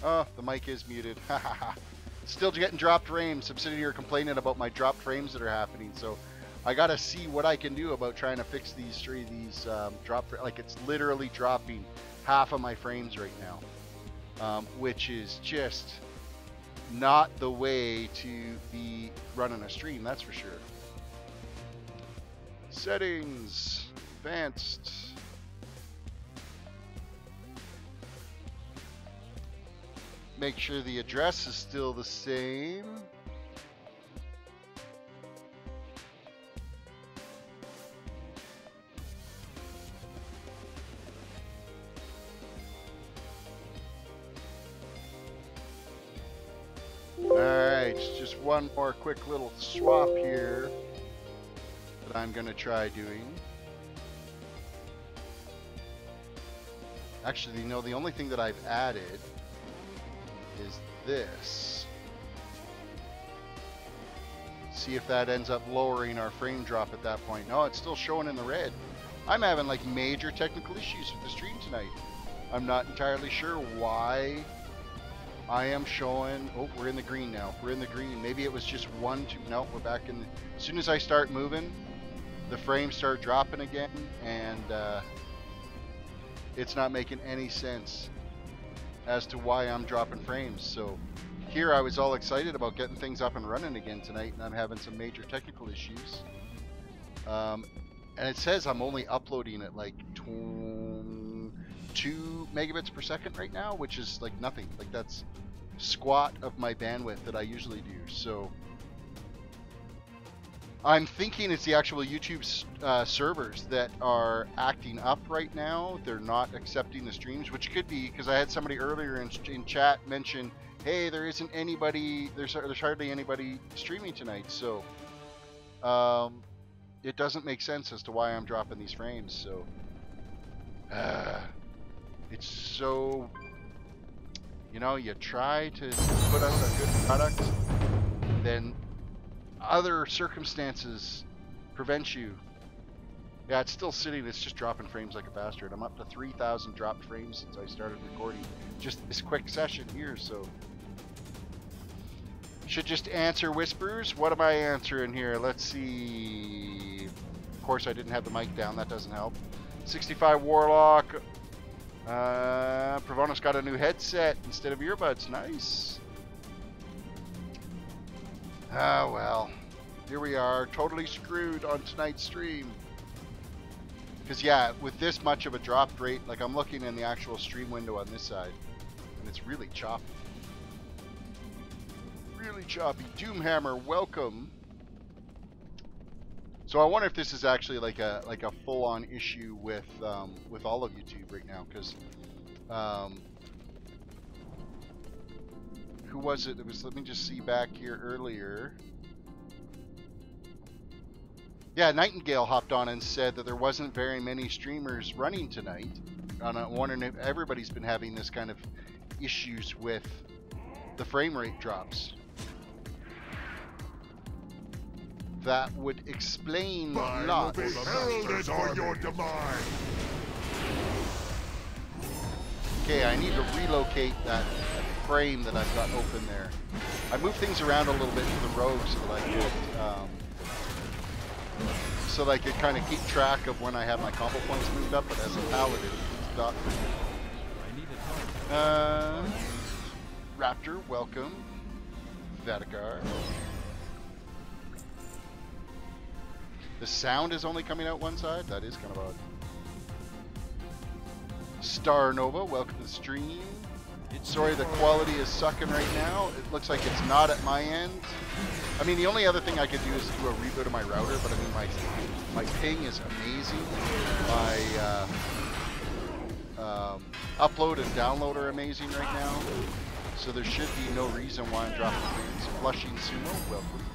Oh, the mic is muted. Still getting dropped frames. I'm sitting here complaining about my dropped frames that are happening. So I gotta see what I can do about trying to fix these drop. Like it's literally dropping half of my frames right now, which is just not the way to be running a stream. That's for sure. Settings, advanced. Make sure the address is still the same. Alright, just one more quick little swap here that I'm going to try doing. Actually, no, the only thing that I've added is this. See if that ends up lowering our frame drop at that point. No, it's still showing in the red. I'm having like major technical issues with the stream tonight. I'm not entirely sure why I am showing. Oh, we're in the green now. We're in the green. Maybe it was just one, two. No, we're back in. As soon as I start moving, the frames start dropping again, and it's not making any sense as to why I'm dropping frames. So here I was all excited about getting things up and running again tonight, and I'm having some major technical issues. And it says I'm only uploading at like 2 megabits per second right now, which is like nothing. Like that's squat of my bandwidth that I usually do. So I'm thinking it's the actual YouTube servers that are acting up right now. They're not accepting the streams, which could be because I had somebody earlier in chat mention, hey, there isn't anybody, there's hardly anybody streaming tonight. So it doesn't make sense as to why I'm dropping these frames. So it's so, you know, you try to put out a good product, then other circumstances prevent you. Yeah, it's still sitting. It's just dropping frames like a bastard. I'm up to 3,000 dropped frames since I started recording just this quick session here. So should just answer whispers. What am I answering here? Let's see. Of course, I didn't have the mic down. That doesn't help. 65 Warlock. Pravonis got a new headset instead of earbuds. Nice. Ah, well, here we are, totally screwed on tonight's stream. Because, yeah, with this much of a drop rate, like I'm looking in the actual stream window on this side, and it's really choppy. Really choppy. Doomhammer, welcome. So I wonder if this is actually like a full-on issue with all of YouTube right now, because who was it? It was, let me just see back here earlier. Yeah, Nightingale hopped on and said that there wasn't very many streamers running tonight. And I'm wondering if everybody's been having this kind of issues with the frame rate drops. That would explain lots. Will be heralded for your demise. Okay, I need to relocate that frame that I've got open there. I move things around a little bit to the rogue so that I could kind of keep track of when I have my combo points moved up, but as a paladin, it's not. Raptor, welcome. Vaticar. The sound is only coming out one side? That is kind of odd. Star Nova, welcome to the stream. Sorry, the quality is sucking right now. It looks like it's not at my end. I mean, the only other thing I could do is do a reboot of my router, but I mean, my ping is amazing. My upload and download are amazing right now. So there should be no reason why I'm dropping frames. Flushing Sumo, welcome.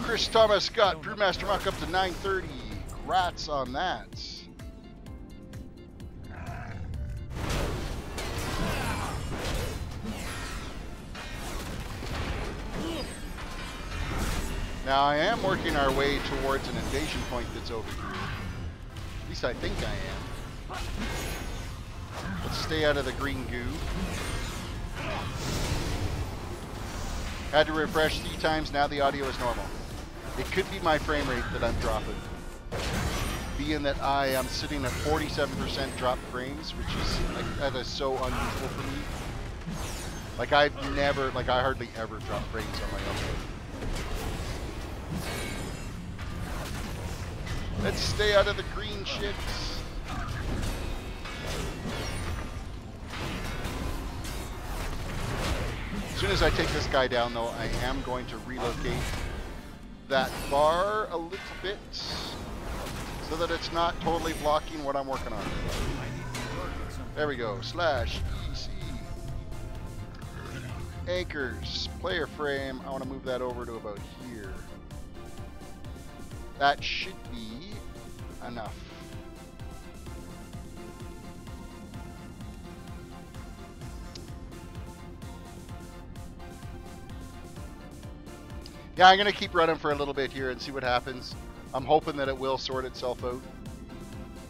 Chris Thomas got Brewmaster Muck up to 930. Congrats on that. Now I am working our way towards an invasion point that's over here. At least I think I am. Let's stay out of the green goo. Had to refresh 3 times, now the audio is normal. It could be my frame rate that I'm dropping. Being that I am sitting at 47% drop frames, which is, like, that is so unusual for me. Like, I hardly ever drop frames on my upload. Let's stay out of the green shits. As soon as I take this guy down, though, I am going to relocate that bar a little bit so that it's not totally blocking what I'm working on. There we go. Slash EC. Anchors. Player frame. I want to move that over to about here. That should be enough. Yeah, I'm going to keep running for a little bit here and see what happens. I'm hoping that it will sort itself out.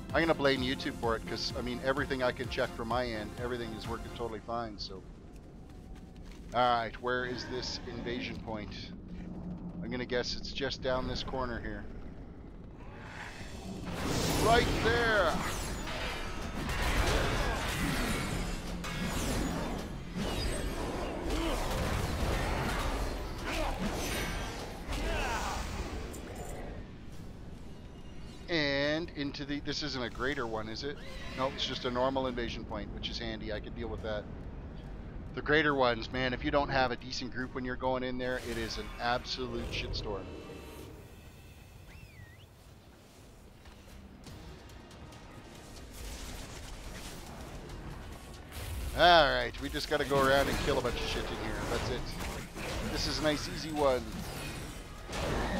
I'm going to blame YouTube for it because, I mean, everything I can check from my end, everything is working totally fine, so. Alright, where is this invasion point? I'm going to guess it's just down this corner here. Right there! And into the, this isn't a greater one, is it? No, it's just a normal invasion point, which is handy. I can deal with that. The greater ones, man, if you don't have a decent group when you're going in there, it is an absolute shitstorm. Alright, we just gotta go around and kill a bunch of shit in here. That's it. This is a nice easy one.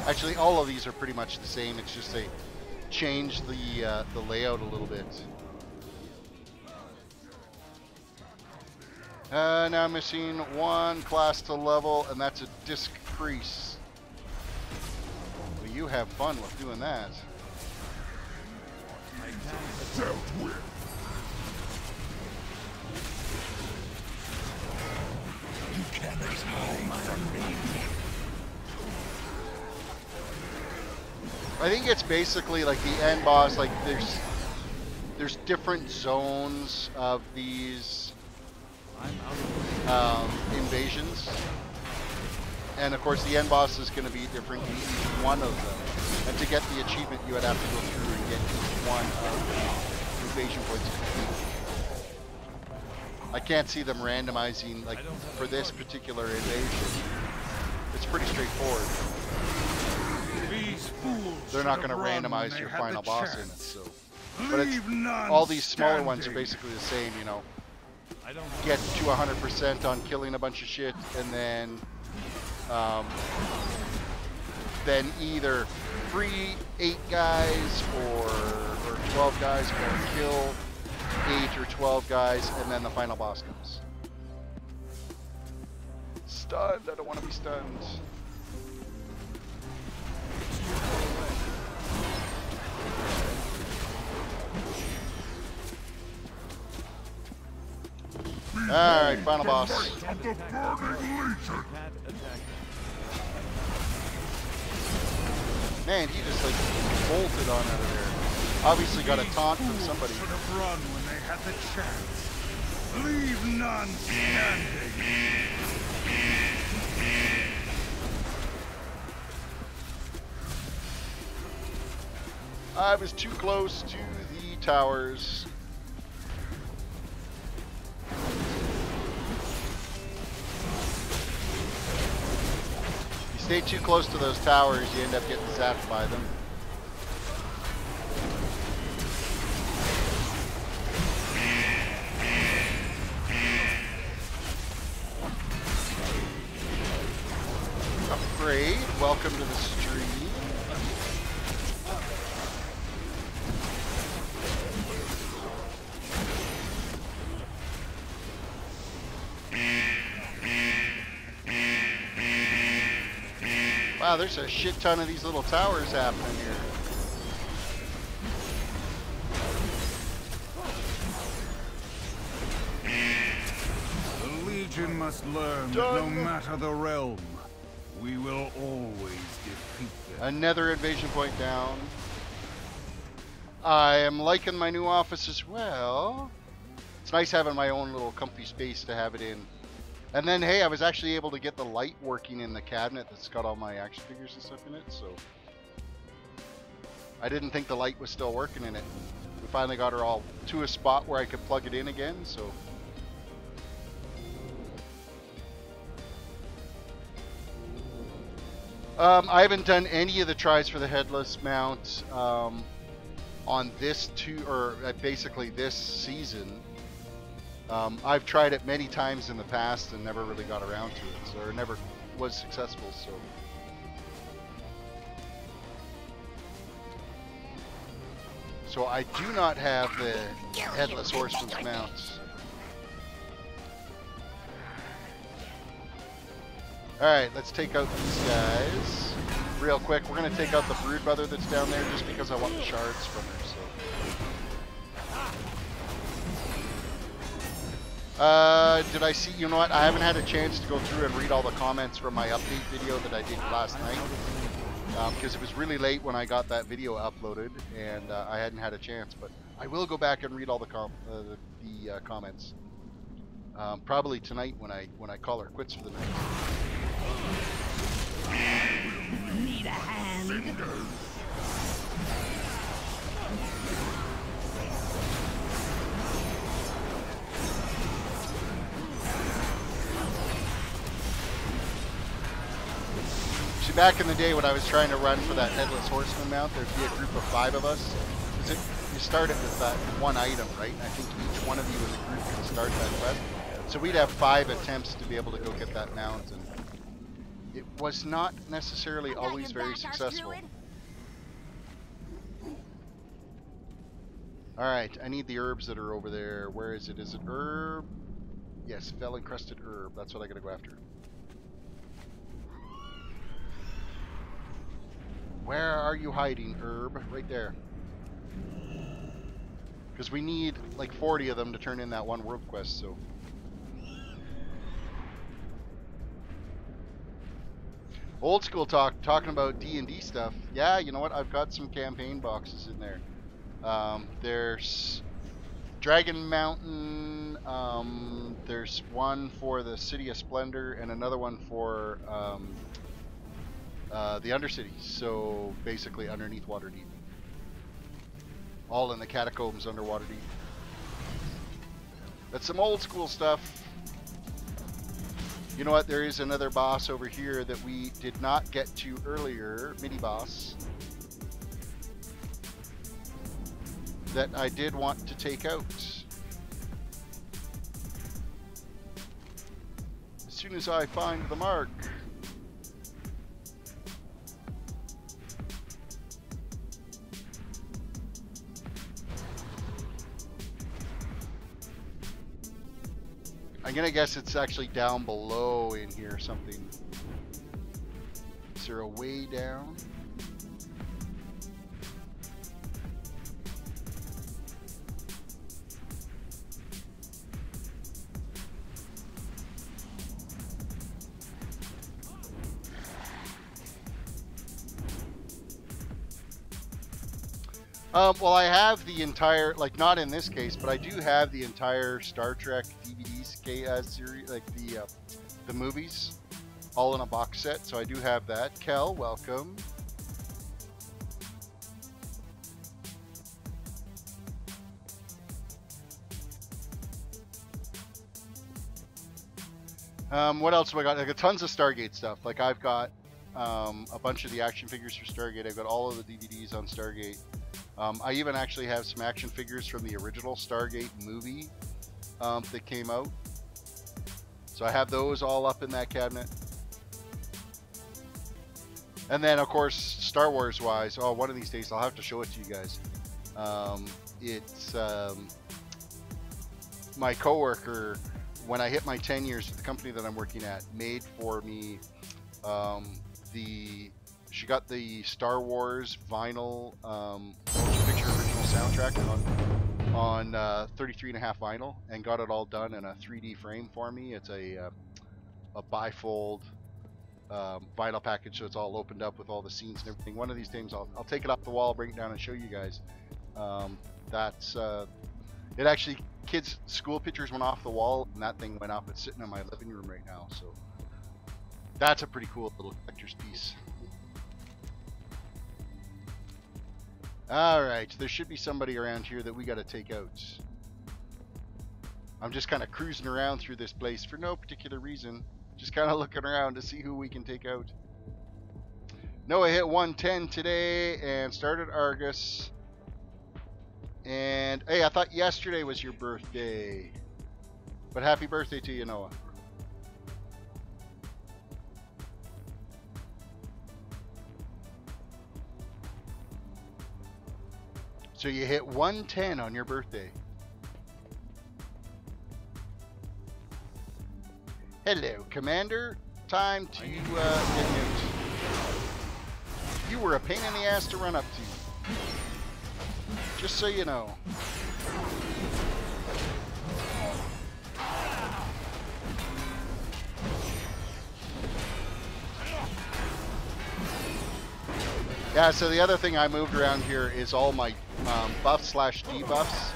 Actually, all of these are pretty much the same. It's just they change the layout a little bit. Now I'm missing 1 class to level, and that's a disc crease. Well, you have fun with doing that. Dealt with. You cannot hide from me. I think it's basically like the end boss. Like there's different zones of these invasions, and of course the end boss is going to be different in each one of them. And to get the achievement, you would have to go through and get each one of the invasion points complete. I can't see them randomizing like for this particular invasion. It's pretty straightforward. They're not going to randomize your final boss in it, so. But it's, all these smaller ones are basically the same, you know. Get to 100% on killing a bunch of shit, and then either free 8 guys or 12 guys, or kill 8 or 12 guys, and then the final boss comes. Stunned. I don't want to be stunned. Alright, final boss. Man, he just like bolted on out of there. Obviously got a taunt from somebody. Should have run when they had the chance. Leave none standing. I was too close to the towers. You stay too close to those towers, you end up getting zapped by them. Upgrade, welcome to the stream. Wow, there's a shit ton of these little towers happening here. The Legion must learn that no matter the realm, we will always defeat them. Another invasion point down. I am liking my new office as well. It's nice having my own little comfy space to have it in. And then, hey, I was actually able to get the light working in the cabinet that's got all my action figures and stuff in it, so I didn't think the light was still working in it. We finally got her all to a spot where I could plug it in again, so. I haven't done any of the tries for the headless mount on this basically this season. I've tried it many times in the past and never really got around to it, or never was successful, so. So I do not have the Headless Horseman's mount. Alright, let's take out these guys real quick. We're going to take out the Brood Mother that's down there just because I want the shards from her, so. Did I see, you know what, I haven't had a chance to go through and read all the comments from my update video that I did last night, because it was really late when I got that video uploaded, and I hadn't had a chance, but I will go back and read all the comments, probably tonight when I call her quits for the night. Need a hand? See, back in the day when I was trying to run for that Headless Horseman mount, there'd be a group of 5 of us. You start it with that one item, right? And I think each one of you in the group can start that quest. So we'd have 5 attempts to be able to go get that mount, and it was not necessarily always very successful. Alright, I need the herbs that are over there. Where is it? Is it herb? Yes, fell encrusted herb. That's what I gotta go after. Where are you hiding, herb? Right there. Because we need like 40 of them to turn in that one world quest, so. Old school talking about D&D stuff. Yeah, you know what? I've got some campaign boxes in there. There's Dragon Mountain. There's one for the City of Splendor and another one for the Undercity. So basically underneath Waterdeep. All in the catacombs under Waterdeep. That's some old school stuff. You know what? There is another boss over here that we did not get to earlier, mini boss, that I did want to take out. As soon as I find the mark. I'm gonna guess it's actually down below in here or something. Is there a way down? Well, I have the entire, like, not in this case, but I do have the entire Star Trek DVDs series, like the movies, all in a box set. So I do have that. Kel, welcome. What else have I got? I got tons of Stargate stuff. Like I've got a bunch of the action figures for Stargate. I've got all of the DVDs on Stargate. I even actually have some action figures from the original Stargate movie that came out. So I have those all up in that cabinet. And then, of course, Star Wars wise, oh, one of these days I'll have to show it to you guys. It's my coworker, when I hit my 10 years at the company that I'm working at, made for me the She got the Star Wars vinyl motion picture original soundtrack on 33.5 vinyl, and got it all done in a 3D frame for me. It's a bifold vinyl package, so it's all opened up with all the scenes and everything. One of these days I'll take it off the wall, bring it down, and show you guys. It actually, kids' school pictures went off the wall, and that thing went up. It's sitting in my living room right now, so that's a pretty cool little collector's piece. Alright, there should be somebody around here that we gotta take out. I'm just kind of cruising around through this place for no particular reason. Just kind of looking around to see who we can take out. Noah hit 110 today and started Argus. And hey, I thought yesterday was your birthday. But happy birthday to you, Noah. So you hit 110 on your birthday. Hello, Commander. Time to get nuked. You were a pain in the ass to run up to. Just so you know. Yeah, so the other thing I moved around here is all my buffs / debuffs.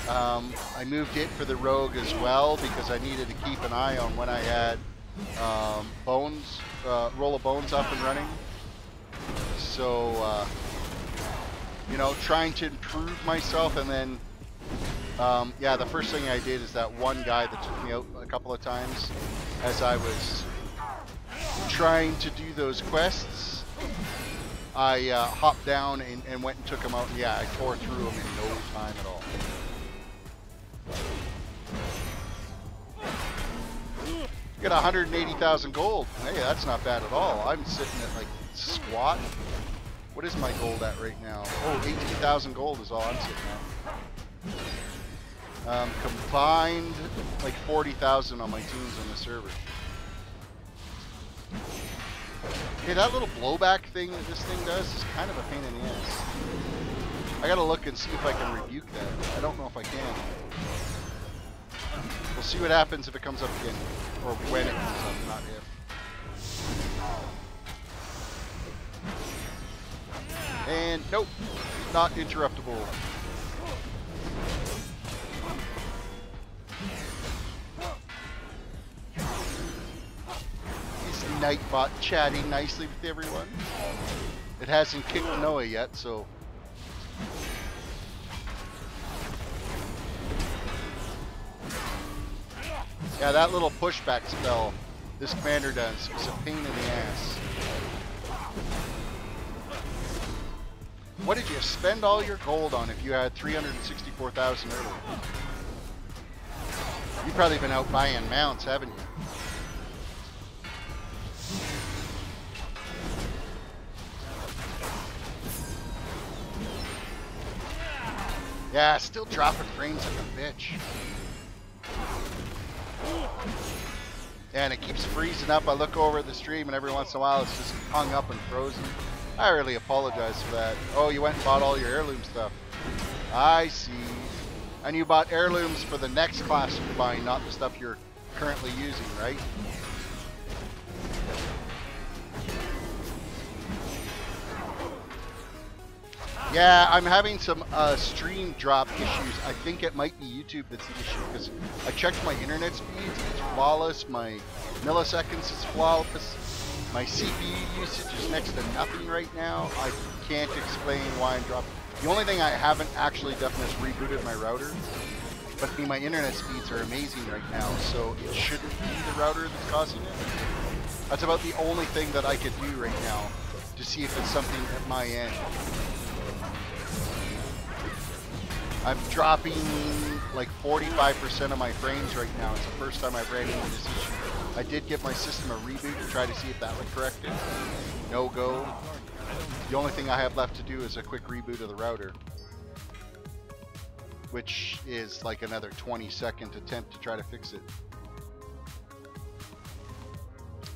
I moved it for the rogue as well because I needed to keep an eye on when I had roll of bones up and running. So, you know, trying to improve myself. And then, yeah, the first thing I did is that one guy that took me out a couple of times as I was trying to do those quests. I hopped down and went and took him out. Yeah, I tore through him in no time at all. Get 180,000 gold. Hey, that's not bad at all. I'm sitting at like squat. What is my gold at right now? Oh, 18,000 gold is all I'm sitting at. Combined, like 40,000 on my tunes on the server. Okay, that little blowback thing that this thing does is kind of a pain in the ass. I gotta look and see if I can rebuke that. I don't know if I can. We'll see what happens if it comes up again. Or when it comes up, not if. And nope, not interruptible. Nightbot chatting nicely with everyone. It hasn't kicked Noah yet, so yeah, that little pushback spell this commander does is a pain in the ass. What did you spend all your gold on if you had 364,000 earlier? You've probably been out buying mounts, haven't you? Yeah, still dropping frames like a bitch. And it keeps freezing up. I look over at the stream and every once in a while it's just hung up and frozen. I really apologize for that. Oh, you went and bought all your heirloom stuff. I see. And you bought heirlooms for the next class you're buying, not the stuff you're currently using, right? Yeah, I'm having some stream drop issues. I think it might be YouTube that's the issue because I checked my internet speeds. It's flawless. My milliseconds is flawless. My CPU usage is next to nothing right now. I can't explain why I'm dropping. The only thing I haven't actually done is rebooted my router. But I mean, my internet speeds are amazing right now, so it shouldn't be the router that's causing it. That's about the only thing that I could do right now to see if it's something at my end. I'm dropping like 45% of my frames right now. It's the first time I've ran into this issue. I did give my system a reboot to try to see if that would correct it. No go. The only thing I have left to do is a quick reboot of the router, which is like another 20-second attempt to try to fix it.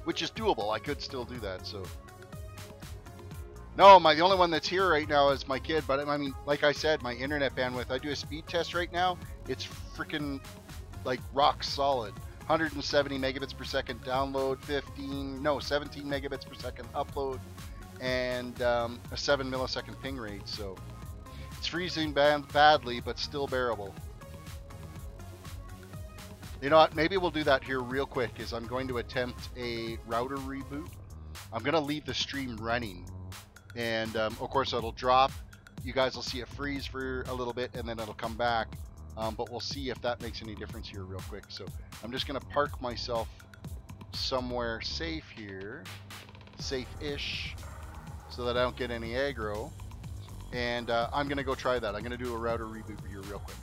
Which is doable. I could still do that, so No, the only one that's here right now is my kid. But I mean, like I said, my internet bandwidth. I do a speed test right now. It's freaking like rock solid. 170 megabits per second download, 17 megabits per second upload, and a 7 millisecond ping rate. So it's freezing badly, but still bearable. You know what? Maybe we'll do that here real quick. Is I'm going to attempt a router reboot. I'm going to leave the stream running. And of course it'll drop. You guys will see it freeze for a little bit and then it'll come back. But we'll see if that makes any difference here real quick. So I'm just going to park myself somewhere safe here. Safe-ish. So that I don't get any aggro. And I'm going to go try that. I'm going to do a router reboot here real quick.